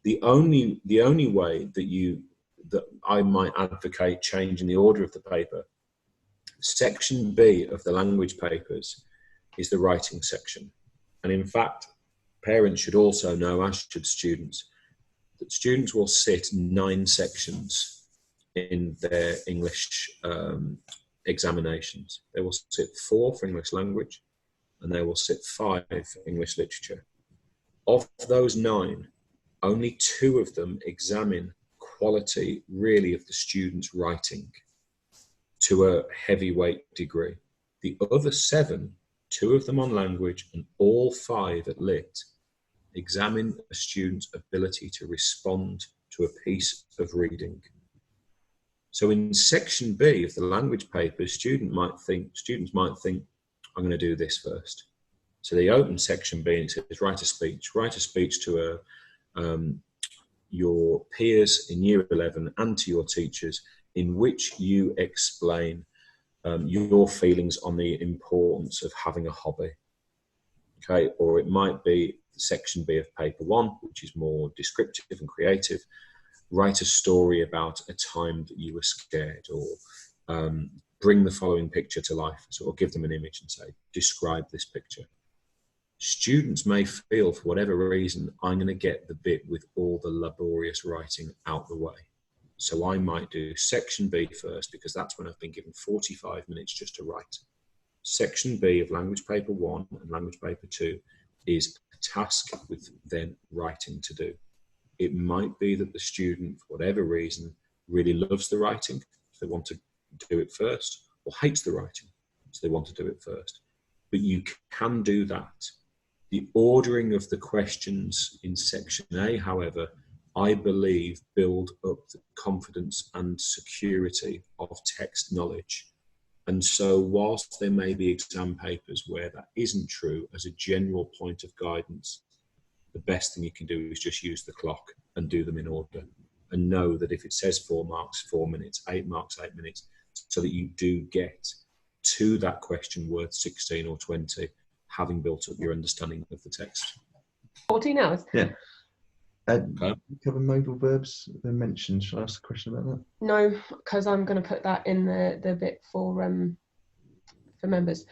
The only way that I might advocate changing the order of the paper, section B of the language papers is the writing section. And in fact, parents should also know, as should students, that students will sit 9 sections in their English examinations. They will sit 4 for English language, and they will sit 5 for English literature. Of those 9, only 2 of them examine quality, really, of the student's writing to a heavyweight degree. The other 7, 2 of them on language and all 5 at lit, examine a student's ability to respond to a piece of reading. So in section B of the language paper, students might think, I'm going to do this first. So they open section B and it says, write a speech to your peers in year 11 and to your teachers, in which you explain your feelings on the importance of having a hobby. Okay, or it might be section B of paper 1, which is more descriptive and creative. Write a story about a time that you were scared, or bring the following picture to life, sort of give them an image and say, describe this picture. Students may feel, for whatever reason, I'm going to get the bit with all the laborious writing out the way. So I might do section B first, because that's when I've been given 45 minutes just to write. Section B of language paper 1 and language paper 2 is a task with then writing to do. It might be that the student, for whatever reason, really loves the writing, so they want to do it first, or hates the writing, so they want to do it first. But you can do that. The ordering of the questions in section A, however, I believe build up the confidence and security of text knowledge. And so whilst there may be exam papers where that isn't true, as a general point of guidance, the best thing you can do is just use the clock and do them in order, and know that if it says 4 marks, 4 minutes, 8 marks, 8 minutes, so that you do get to that question worth 16 or 20, having built up your understanding of the text. 14 hours? Yeah. Okay. Cover modal verbs they're mentioned. Shall I ask a question about that? No, because I'm going to put that in the bit for members.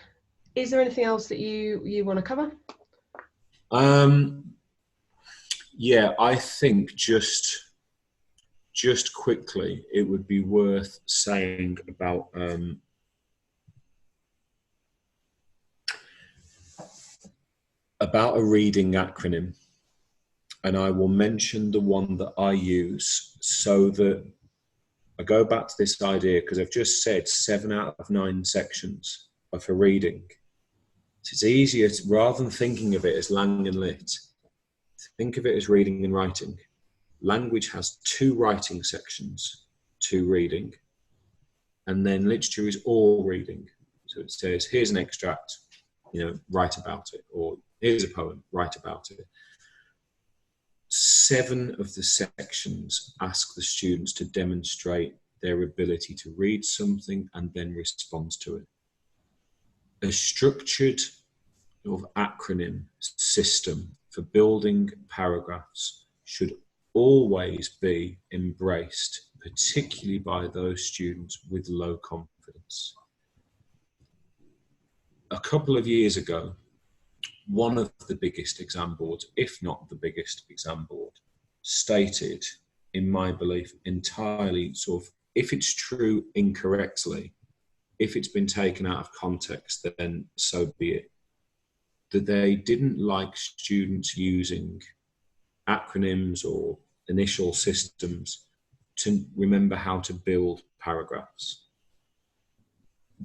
Is there anything else that you want to cover? Yeah, I think just quickly, it would be worth saying about a reading acronym. And I will mention the one that I use, so that I go back to this idea, because I've just said 7 out of 9 sections are for reading. So it's easier to, rather than thinking of it as lang and lit, think of it as reading and writing. Language has 2 writing sections, 2 reading, and then literature is all reading. So it says, here's an extract, write about it, or here's a poem, write about it. 7 of the sections ask the students to demonstrate their ability to read something and then respond to it. A structured sort of acronym system for building paragraphs should always be embraced, particularly by those students with low confidence. A couple of years ago, one of the biggest exam boards, if not the biggest exam board, stated, in my belief, entirely sort of, if it's true incorrectly, if it's been taken out of context, then so be it, that they didn't like students using acronyms or initial systems to remember how to build paragraphs.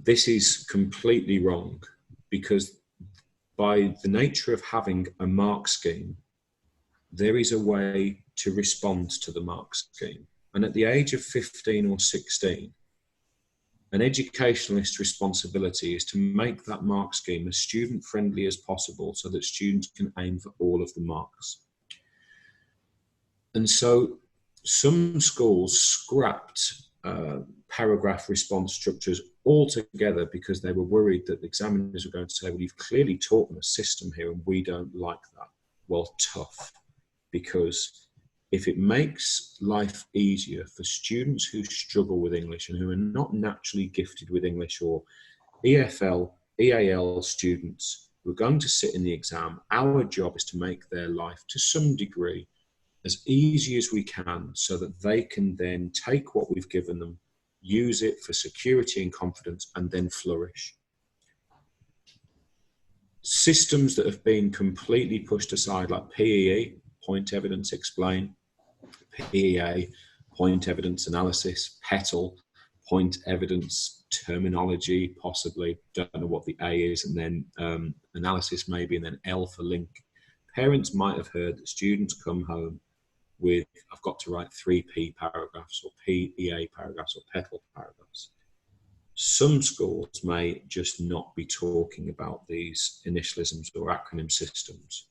this is completely wrong, because by the nature of having a mark scheme, there is a way to respond to the mark scheme. And at the age of 15 or 16, an educationalist's responsibility is to make that mark scheme as student-friendly as possible so that students can aim for all of the marks. And so some schools scrapped paragraph response structures altogether because they were worried that the examiners were going to say, well, you've clearly taught them a system here and we don't like that. Well, tough. Because if it makes life easier for students who struggle with English and who are not naturally gifted with English, or EFL, EAL students who are going to sit in the exam, our job is to make their life to some degree as easy as we can so that they can then take what we've given them, use it for security and confidence, and then flourish. Systems that have been completely pushed aside, like PEE, point evidence explain, PEA, point evidence analysis, PETAL, point evidence terminology, possibly, don't know what the A is, and then analysis maybe, and then L for link. Parents might have heard that students come home with, I've got to write 3 P paragraphs, or PEA paragraphs, or PETAL paragraphs. Some schools may just not be talking about these initialisms or acronym systems.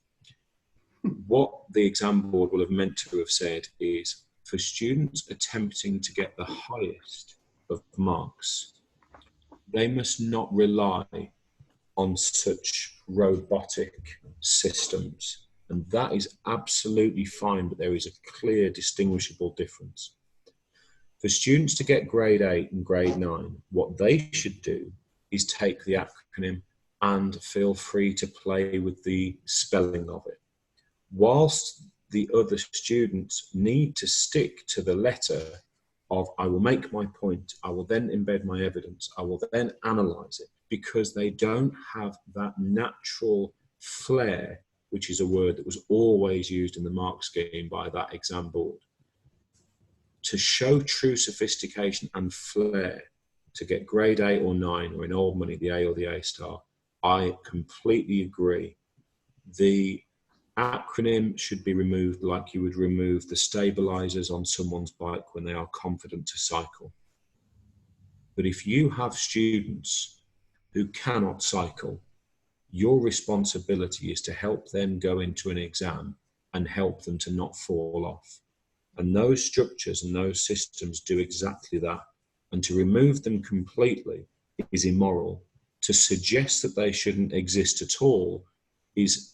What the exam board will have meant to have said is, for students attempting to get the highest of marks, they must not rely on such robotic systems. And that is absolutely fine, but there is a clear distinguishable difference. For students to get grade 8 and grade 9, what they should do is take the acronym and feel free to play with the spelling of it. Whilst the other students need to stick to the letter of, I will make my point, I will then embed my evidence, I will then analyse it, because they don't have that natural flair, which is a word that was always used in the mark scheme by that exam board. To show true sophistication and flair to get grade 8 or 9, or in old money, the A or the A star, I completely agree. The acronym should be removed like you would remove the stabilizers on someone's bike when they are confident to cycle. But if you have students who cannot cycle, your responsibility is to help them go into an exam and help them to not fall off. And those structures and those systems do exactly that. And to remove them completely is immoral. To suggest that they shouldn't exist at all is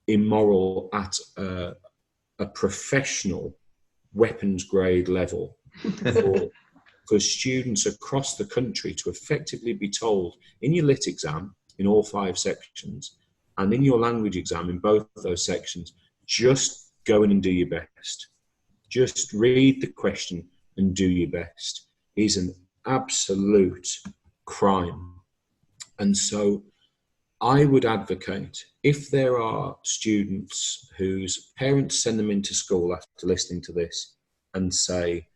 immoral at a professional weapons grade level for students across the country to effectively be told in your lit exam in all 5 sections and in your language exam in both of those sections, just go in and do your best. Just read the question and do your best is an absolute crime. And so I would advocate, if there are students whose parents send them into school after listening to this and say,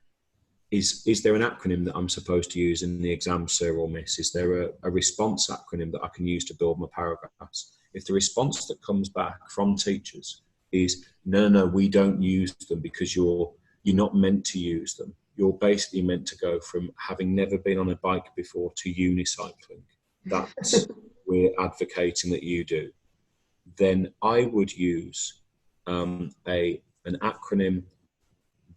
is there an acronym that I'm supposed to use in the exam, sir or miss? Is there a response acronym that I can use to build my paragraphs? If the response that comes back from teachers is, no, we don't use them because you're not meant to use them. You're basically meant to go from having never been on a bike before to unicycling. That's we're advocating that you do. Then I would use an acronym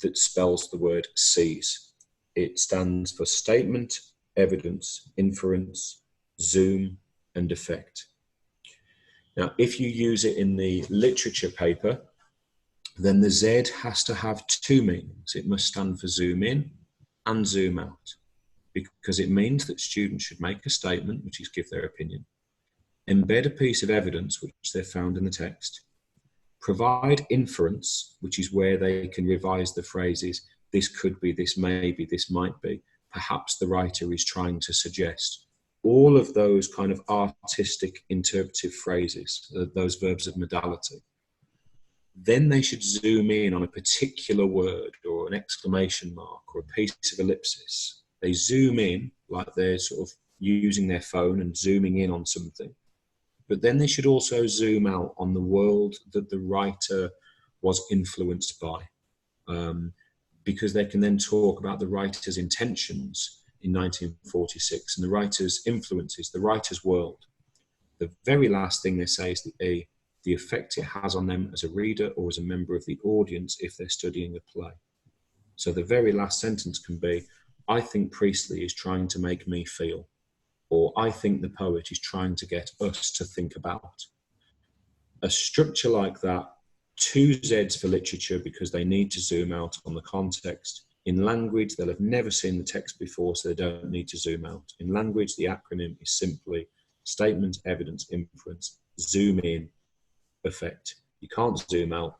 that spells the word SEES. It stands for statement, evidence, inference, zoom, and effect. Now, if you use it in the literature paper, then the Z has to have 2 meanings. It must stand for zoom in and zoom out, because it means that students should make a statement, which is give their opinion, embed a piece of evidence which they've found in the text, provide inference, which is where they can revise the phrases, this could be, this may be, this might be, perhaps the writer is trying to suggest. All of those kind of artistic interpretive phrases, those verbs of modality. Then they should zoom in on a particular word or an exclamation mark or a piece of ellipsis. They zoom in like they're sort of using their phone and zooming in on something. But then they should also zoom out on the world that the writer was influenced by, because they can then talk about the writer's intentions in 1946 and the writer's influences, the writer's world. The very last thing they say is the effect it has on them as a reader or as a member of the audience if they're studying a play. So the very last sentence can be, I think Priestley is trying to make me feel, or I think the poet is trying to get us to think about. A structure like that, 2 Zs for literature because they need to zoom out on the context. In language, they'll have never seen the text before, so they don't need to zoom out. In language, the acronym is simply statement, evidence, inference, zoom in, effect. You can't zoom out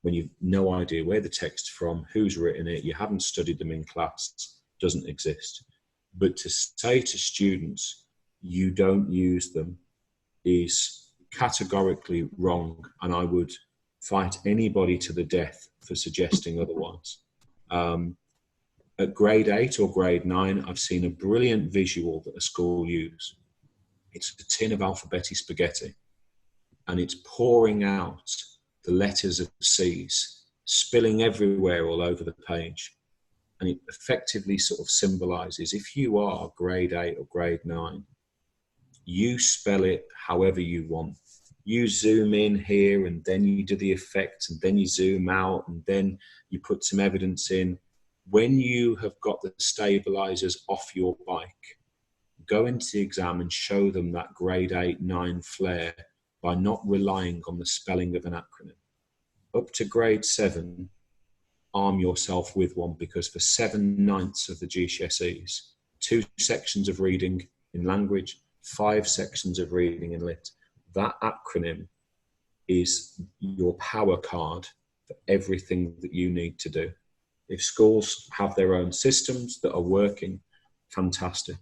when you've no idea where the text's from, who's written it, you haven't studied them in class, doesn't exist. But to say to students, you don't use them is categorically wrong, and I would fight anybody to the death for suggesting otherwise. At grade 8 or grade 9, I've seen a brilliant visual that a school use. It's a tin of alphabetti spaghetti, and it's pouring out the letters of C's, spilling everywhere all over the page. And it effectively sort of symbolises, if you are grade 8 or grade 9, you spell it however you want. You zoom in here and then you do the effect and then you zoom out and then you put some evidence in. When you have got the stabilisers off your bike, go into the exam and show them that grade 8, 9 flair by not relying on the spelling of an acronym. Up to grade 7, arm yourself with one, because for 7/9 of the GCSEs, 2 sections of reading in language, 5 sections of reading in lit. That acronym is your power card for everything that you need to do. If schools have their own systems that are working, fantastic.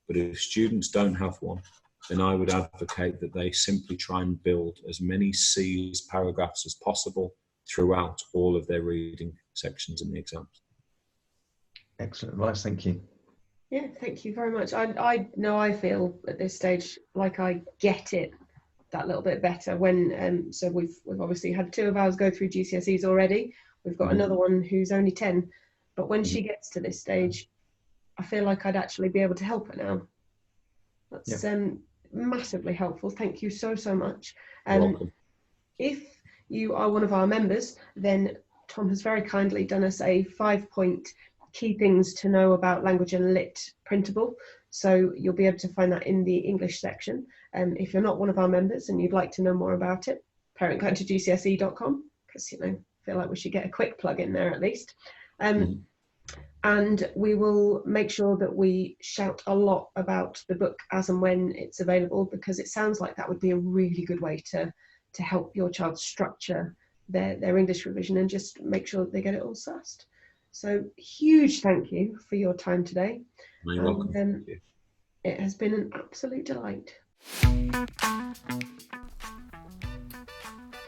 But if students don't have one, then I would advocate that they simply try and build as many C's paragraphs as possible throughout all of their reading sections in the exams. Excellent advice, thank you. Yeah, thank you very much. I know I feel at this stage like I get it that little bit better when so we've obviously had 2 of ours go through GCSEs already. We've got another one who's only 10, but when she gets to this stage, I feel like I'd actually be able to help her now. That's massively helpful. Thank you so much. Welcome. If you are one of our members, then Tom has very kindly done us a 5-point key things to know about language and lit printable. So you'll be able to find that in the English section. If you're not one of our members and you'd like to know more about it, parentguide2gcse.com, because I feel like we should get a quick plug in there at least. And we will make sure that we shout a lot about the book as and when it's available, because it sounds like that would be a really good way to help your child structure their English revision and just make sure that they get it all sussed. So huge thank you for your time today. You're welcome. It has been an absolute delight.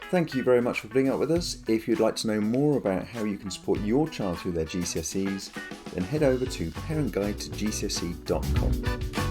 Thank you very much for putting up with us. If you'd like to know more about how you can support your child through their GCSEs, then head over to parentguide2gcse.com.